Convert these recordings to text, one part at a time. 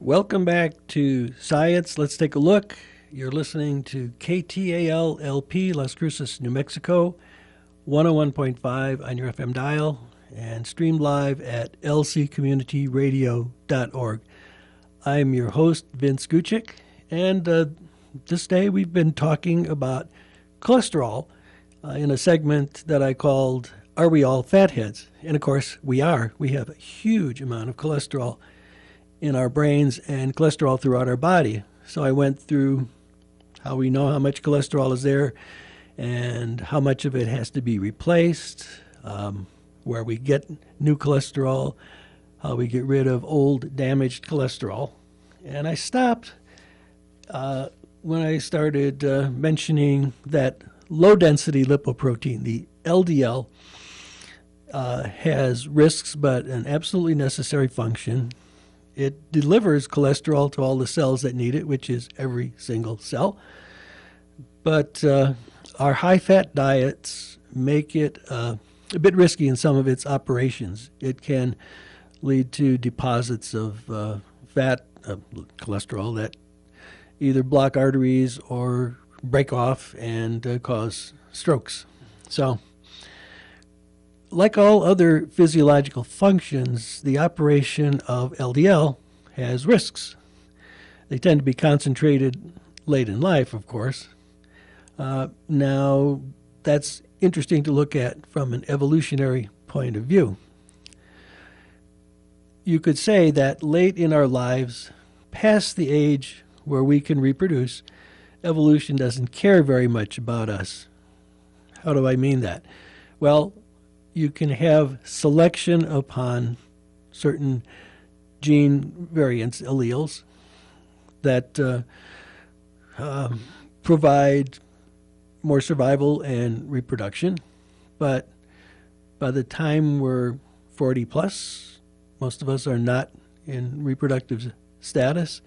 Welcome back to Science. Let's take a look. You're listening to KTAL LP, Las Cruces, New Mexico, 101.5 on your FM dial, and streamed live at lccommunityradio.org. I'm your host, Vince Gutschick, and this day we've been talking about cholesterol in a segment that I called Are We All Fatheads? And of course, we are. We have a huge amount of cholesterol in our brains and cholesterol throughout our body. So I went through how we know how much cholesterol is there and how much of it has to be replaced, where we get new cholesterol, how we get rid of old damaged cholesterol. And I stopped when I started mentioning that low-density lipoprotein, the LDL, has risks but an absolutely necessary function. It delivers cholesterol to all the cells that need it, which is every single cell. But our high-fat diets make it a bit risky in some of its operations. It can lead to deposits of fat, cholesterol, that either block arteries or break off and cause strokes. So, like all other physiological functions, the operation of LDL has risks. They tend to be concentrated late in life, of course. Now, that's interesting to look at from an evolutionary point of view. You could say that late in our lives, past the age where we can reproduce, evolution doesn't care very much about us. How do I mean that? Well, you can have selection upon certain gene variants, alleles, that provide more survival and reproduction. But by the time we're 40 plus, most of us are not in reproductive status.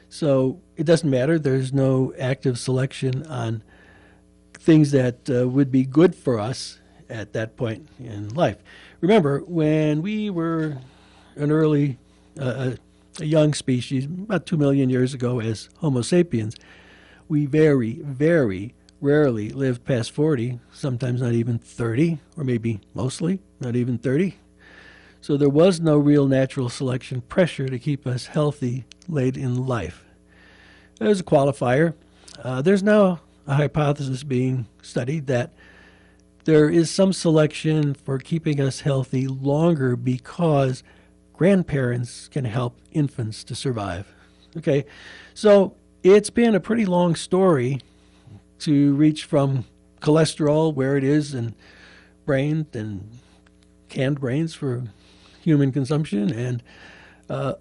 So it doesn't matter. There's no active selection on things that would be good for us at that point in life. Remember, when we were a young species, about 2 million years ago as Homo sapiens, we very, very rarely lived past 40, sometimes not even 30, or maybe mostly not even 30. So there was no real natural selection pressure to keep us healthy late in life. There's a qualifier. There's now a hypothesis being studied that there is some selection for keeping us healthy longer because grandparents can help infants to survive. Okay, so it's been a pretty long story to reach from cholesterol, where it is in brain and canned brains for human consumption, and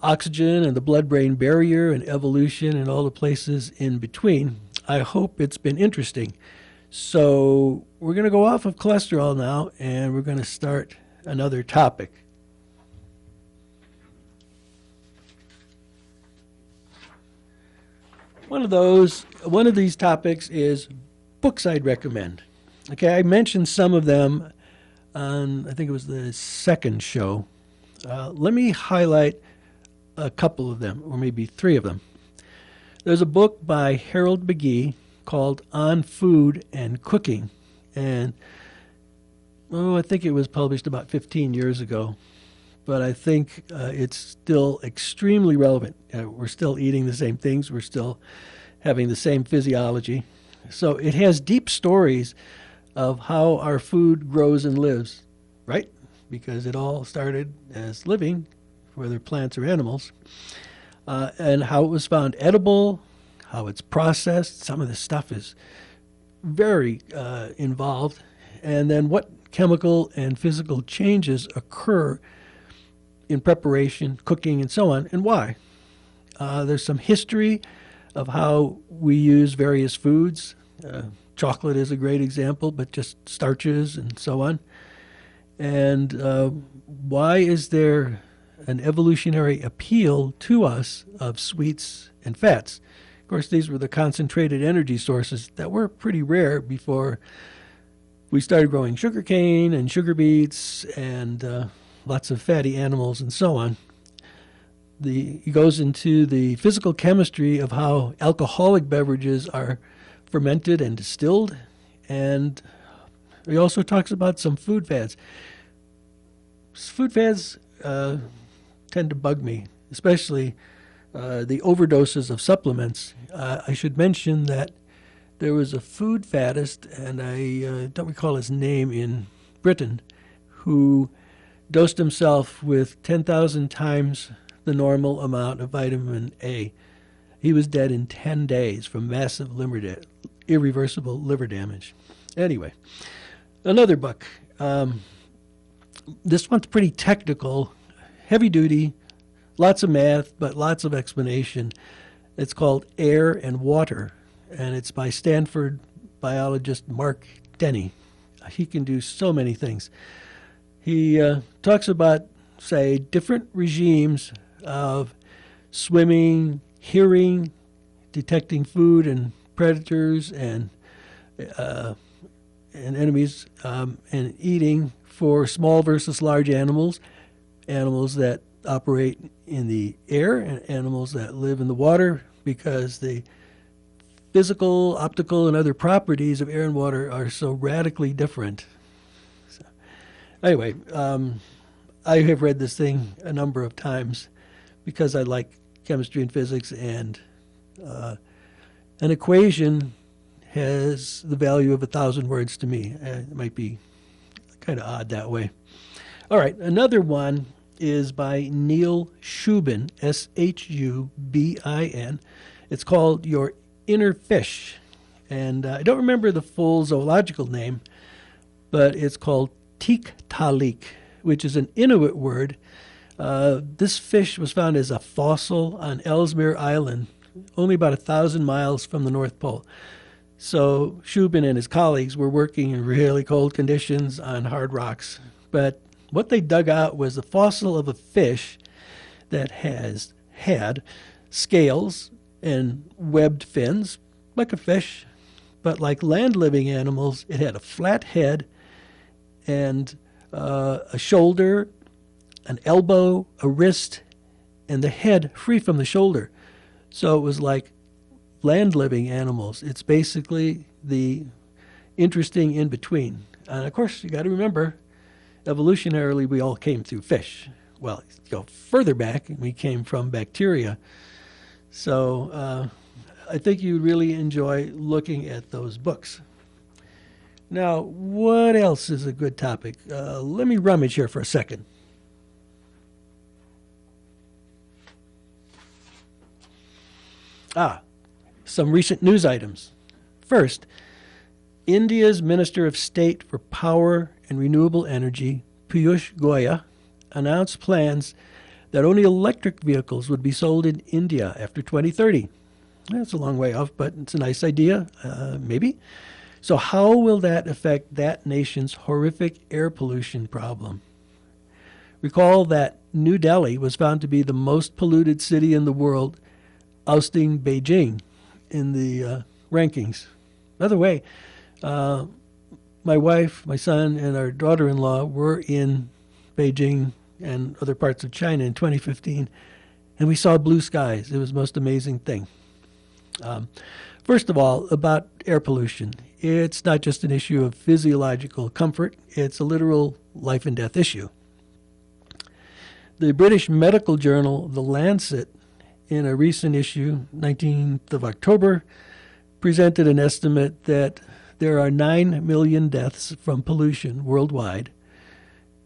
oxygen and the blood-brain barrier and evolution and all the places in between. I hope it's been interesting. So we're going to go off of cholesterol now, and we're going to start another topic. One of these topics is books I'd recommend. Okay, I mentioned some of them on, I think it was the second show. Let me highlight a couple of them, or maybe three of them. There's a book by Harold McGee called On Food and Cooking. And, I think it was published about 15 years ago. But I think it's still extremely relevant. We're still eating the same things. We're still having the same physiology. So it has deep stories of how our food grows and lives, right? Because it all started as living, whether plants or animals, and how it was found edible, how it's processed. Some of this stuff is very involved. And then what chemical and physical changes occur in preparation, cooking, and so on, and why. There's some history of how we use various foods. Chocolate is a great example, but just starches and so on. And why is there an evolutionary appeal to us of sweets and fats? Of course, these were the concentrated energy sources that were pretty rare before we started growing sugarcane and sugar beets and lots of fatty animals and so on. He goes into the physical chemistry of how alcoholic beverages are fermented and distilled, and he also talks about some food fads. Food fads tend to bug me, especially the overdoses of supplements. I should mention that there was a food faddist, and I don't recall his name, in Britain, who dosed himself with 10,000 times the normal amount of vitamin A. He was dead in 10 days from massive irreversible liver damage. Anyway, another book. This one's pretty technical, heavy duty, lots of math, but lots of explanation. It's called Air and Water, and it's by Stanford biologist Mark Denny. He can do so many things. He talks about, say, different regimes of swimming, hearing, detecting food and predators and enemies, and eating for small versus large animals, animals that operate in the air and animals that live in the water, because the physical, optical, and other properties of air and water are so radically different. So, anyway, I have read this thing a number of times because I like chemistry and physics, and an equation has the value of 1,000 words to me. It might be kind of odd that way. All right, another one is by Neil Shubin, Shubin. It's called Your Inner Fish. And I don't remember the full zoological name, but it's called tiktaalik, which is an Inuit word. This fish was found as a fossil on Ellesmere Island, only about 1,000 miles from the North Pole. So Shubin and his colleagues were working in really cold conditions on hard rocks. But what they dug out was the fossil of a fish that had scales and webbed fins, like a fish. But like land-living animals, it had a flat head and a shoulder, an elbow, a wrist, and the head free from the shoulder. So it was like land-living animals. It's basically the interesting in-between. And of course, you got to remember, evolutionarily, we all came through fish. Well, go further back, and we came from bacteria. So I think you really enjoy looking at those books. Now, what else is a good topic? Let me rummage here for a second. Some recent news items. First, India's Minister of State for Power and Renewable Energy, Piyush Goyal, announced plans that only electric vehicles would be sold in India after 2030. That's a long way off, but it's a nice idea, maybe. So how will that affect that nation's horrific air pollution problem? Recall that New Delhi was found to be the most polluted city in the world, ousting Beijing in the rankings. By the way, my wife, my son, and our daughter-in-law were in Beijing and other parts of China in 2015, and we saw blue skies. It was the most amazing thing. First of all, about air pollution. It's not just an issue of physiological comfort. It's a literal life and death issue. The British medical journal, The Lancet, in a recent issue, 19th of October, presented an estimate that there are 9 million deaths from pollution worldwide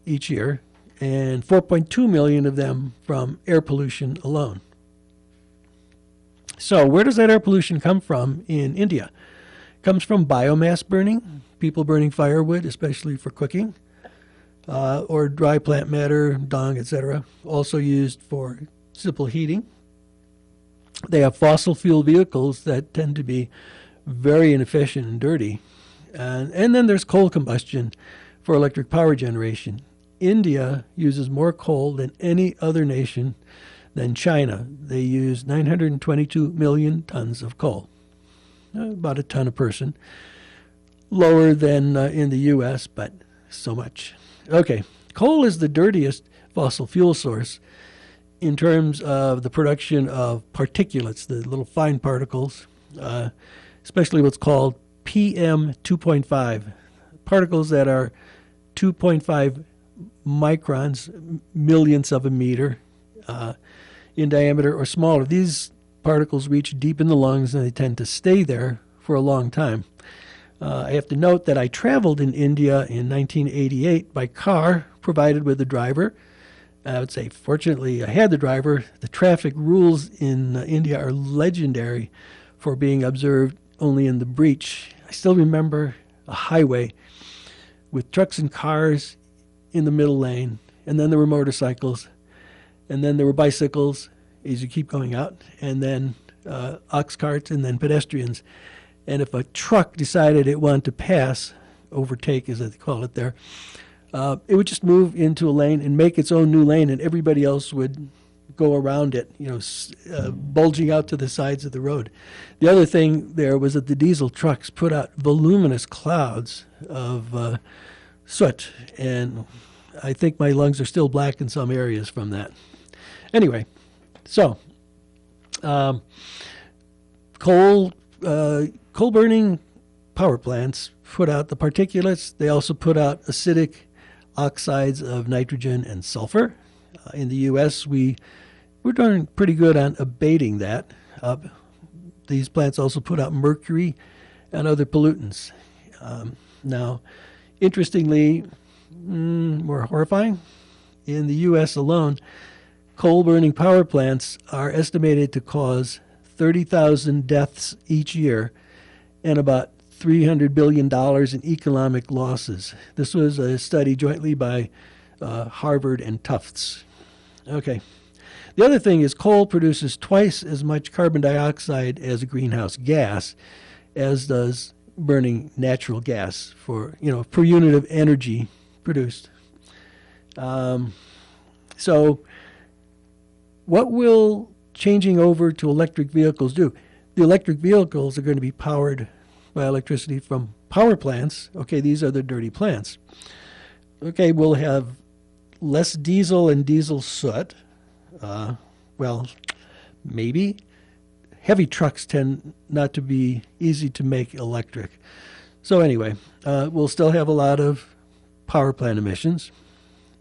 each year, and 4.2 million of them from air pollution alone. So where does that air pollution come from in India? It comes from biomass burning, people burning firewood, especially for cooking, or dry plant matter, dung, etc., also used for simple heating. They have fossil fuel vehicles that tend to be very inefficient and dirty. And then there's coal combustion for electric power generation. India uses more coal than any other nation than China. They use 922 million tons of coal, about a ton a person. Lower than in the U.S., but so much. Okay, coal is the dirtiest fossil fuel source. in terms of the production of particulates, the little fine particles, especially what's called PM 2.5, particles that are 2.5 microns, millionths of a meter in diameter or smaller. These particles reach deep in the lungs and they tend to stay there for a long time. I have to note that I traveled in India in 1988 by car, provided with a driver. I would say, fortunately, I had the driver. The traffic rules in India are legendary for being observed only in the breach. I still remember a highway with trucks and cars in the middle lane, and then there were motorcycles, and then there were bicycles as you keep going out, and then ox carts, and then pedestrians. And if a truck decided it wanted to pass, overtake as they call it there, it would just move into a lane and make its own new lane, and everybody else would go around it, bulging out to the sides of the road. The other thing there was that the diesel trucks put out voluminous clouds of soot, and I think my lungs are still black in some areas from that. Anyway, so coal-burning power plants put out the particulates. They also put out acidic oxides of nitrogen and sulfur. In the U.S., we're doing pretty good on abating that. These plants also put out mercury and other pollutants. Now, interestingly, more horrifying, in the U.S. alone, coal-burning power plants are estimated to cause 30,000 deaths each year and about $300 billion in economic losses. This was a study jointly by Harvard and Tufts. Okay. The other thing is coal produces twice as much carbon dioxide as a greenhouse gas, as does burning natural gas for, per unit of energy produced. So what will changing over to electric vehicles do? The electric vehicles are going to be powered by electricity from power plants. Okay, these are the dirty plants. Okay, we'll have less diesel and diesel soot. Well, maybe. Heavy trucks tend not to be easy to make electric. So anyway, we'll still have a lot of power plant emissions.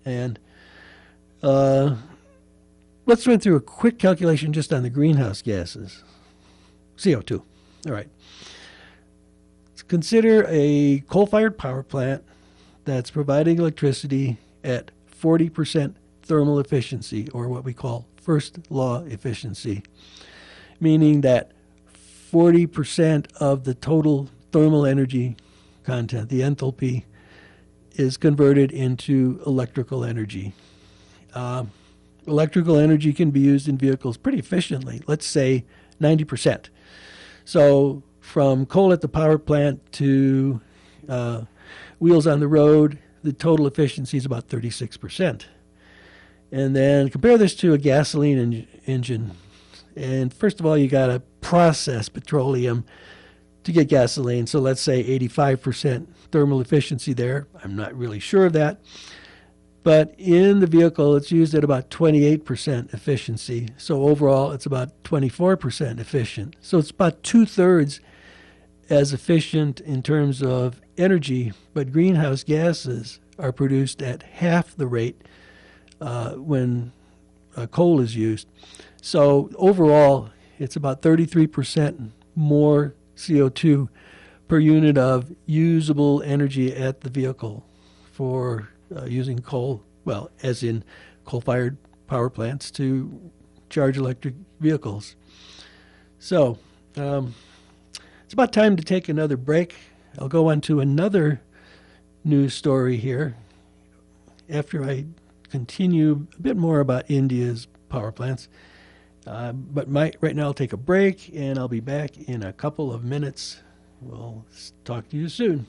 And let's run through a quick calculation just on the greenhouse gases. CO2. All right. Let's consider a coal-fired power plant that's providing electricity at 40% thermal efficiency, or what we call first law efficiency, meaning that 40% of the total thermal energy content, the enthalpy, is converted into electrical energy. Electrical energy can be used in vehicles pretty efficiently, let's say 90%. So from coal at the power plant to wheels on the road, the total efficiency is about 36%. And then compare this to a gasoline engine. And first of all, you got to process petroleum to get gasoline. So let's say 85% thermal efficiency there. I'm not really sure of that. But in the vehicle, it's used at about 28% efficiency. So overall, it's about 24% efficient. So it's about 2/3 as efficient in terms of energy, but greenhouse gases are produced at half the rate when coal is used. So overall, it's about 33% more CO2 per unit of usable energy at the vehicle for using coal, well, as in coal-fired power plants to charge electric vehicles. So it's about time to take another break. I'll go on to another news story here after I continue a bit more about India's power plants. But right now I'll take a break, and I'll be back in a couple of minutes. We'll talk to you soon.